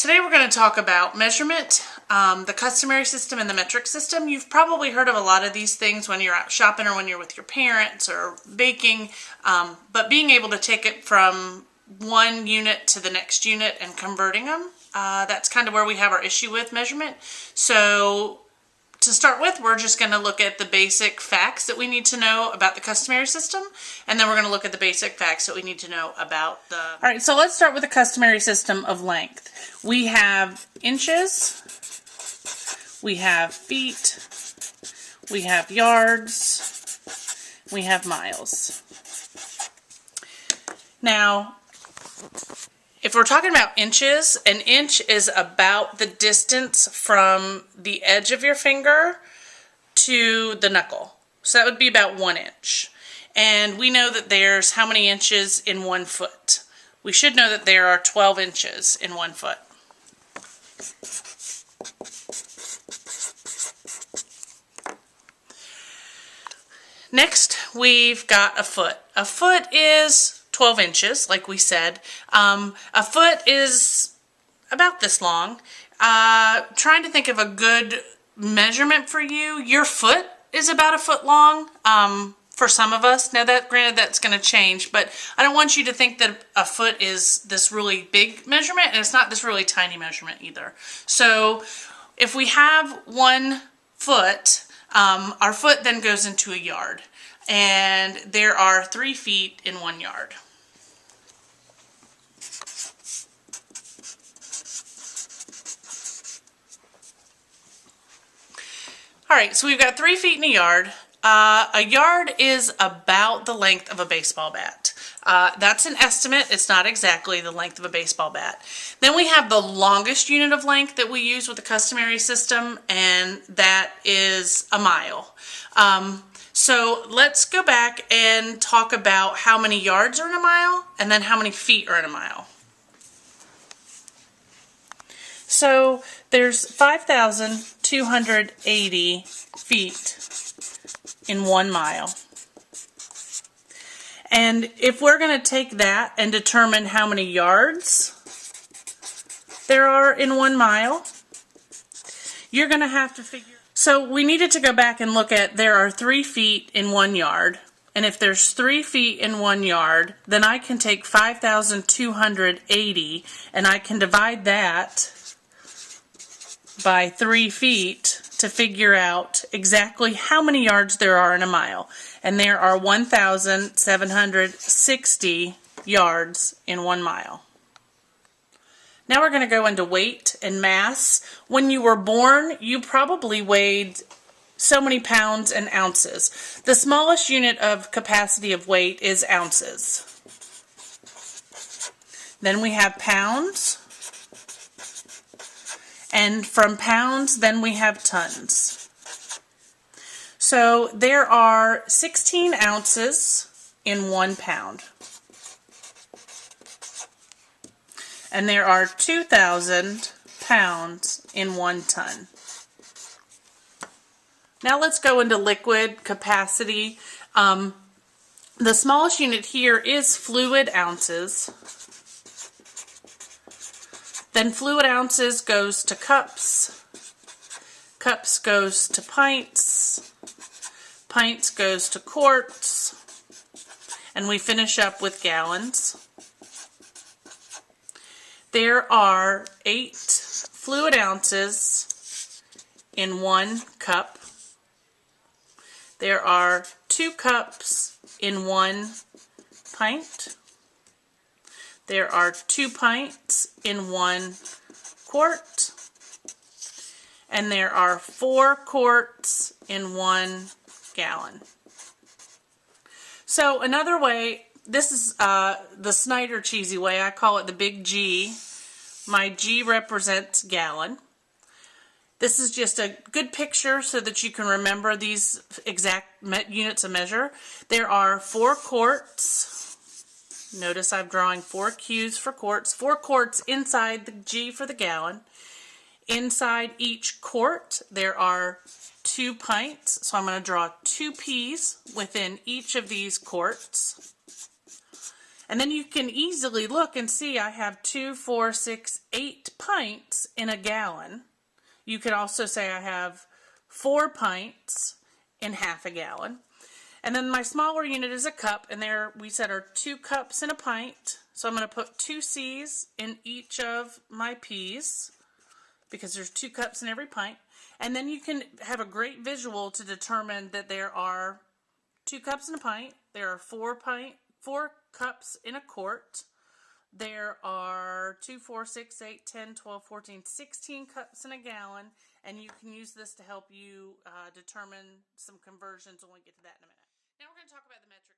Today we're going to talk about measurement, the customary system and the metric system. You've probably heard of a lot of these things when you're out shopping or when you're with your parents or baking, but being able to take it from one unit to the next unit and converting them, that's kind of where we have our issue with measurement. So to start with, we're just going to look at the basic facts that we need to know about the customary system, and then we're going to look at the basic facts that we need to know about the... All right, so let's start with the customary system of length. We have inches, we have feet, we have yards, we have miles. Now, if we're talking about inches, an inch is about the distance from the edge of your finger to the knuckle. So that would be about 1 inch. And we know that there's how many inches in 1 foot? We should know that there are 12 inches in 1 foot. Next, we've got a foot. A foot is 12 inches, like we said. A foot is about this long. Trying to think of a good measurement for you. Your foot is about a foot long for some of us. Now, granted, that's going to change, but I don't want you to think that a foot is this really big measurement, and it's not this really tiny measurement either. So if we have 1 foot, our foot then goes into a yard, and there are 3 feet in 1 yard. All right, so we've got 3 feet in a yard. A yard is about the length of a baseball bat. That's an estimate. It's not exactly the length of a baseball bat. Then we have the longest unit of length that we use with the customary system, and that is a mile. So let's go back and talk about how many yards are in a mile and then how many feet are in a mile. So there's 5,280 feet in 1 mile. And if we're going to take that and determine how many yards there are in 1 mile, you're going to have to figure... So we needed to go back and look at there are 3 feet in 1 yard. And if there's 3 feet in 1 yard, then I can take 5,280 and I can divide that by 3 feet to figure out exactly how many yards there are in a mile. And there are 1,760 yards in 1 mile. Now we're going to go into weight and mass. When you were born, you probably weighed so many pounds and ounces. The smallest unit of capacity of weight is ounces. Then we have pounds. And from pounds, then we have tons. So there are 16 ounces in 1 pound. And there are 2,000 pounds in 1 ton. Now let's go into liquid capacity. The smallest unit here is fluid ounces. Then fluid ounces goes to cups, cups goes to pints, pints goes to quarts, and we finish up with gallons. There are 8 fluid ounces in 1 cup. There are 2 cups in 1 pint. There are 2 pints in 1 quart, and there are 4 quarts in 1 gallon. So another way, this is the Snyder cheesy way, I call it the big G. My G represents gallon. This is just a good picture so that you can remember these exact units of measure. There are 4 quarts. Notice I'm drawing 4 Q's for quarts. 4 quarts inside the G for the gallon. Inside each quart there are 2 pints. So I'm going to draw 2 P's within each of these quarts. And then you can easily look and see I have 2, 4, 6, 8 pints in a gallon. You could also say I have 4 pints in half a gallon. And then my smaller unit is a cup, and there we said are 2 cups in a pint. So I'm going to put 2 C's in each of my P's because there's 2 cups in every pint. And then you can have a great visual to determine that there are 2 cups in a pint, there are 4 cups in a quart, there are 2, 4, 6, 8, 10, 12, 14, 16 cups in a gallon, and you can use this to help you determine some conversions when we get to that in a minute. Now we're going to talk about the metric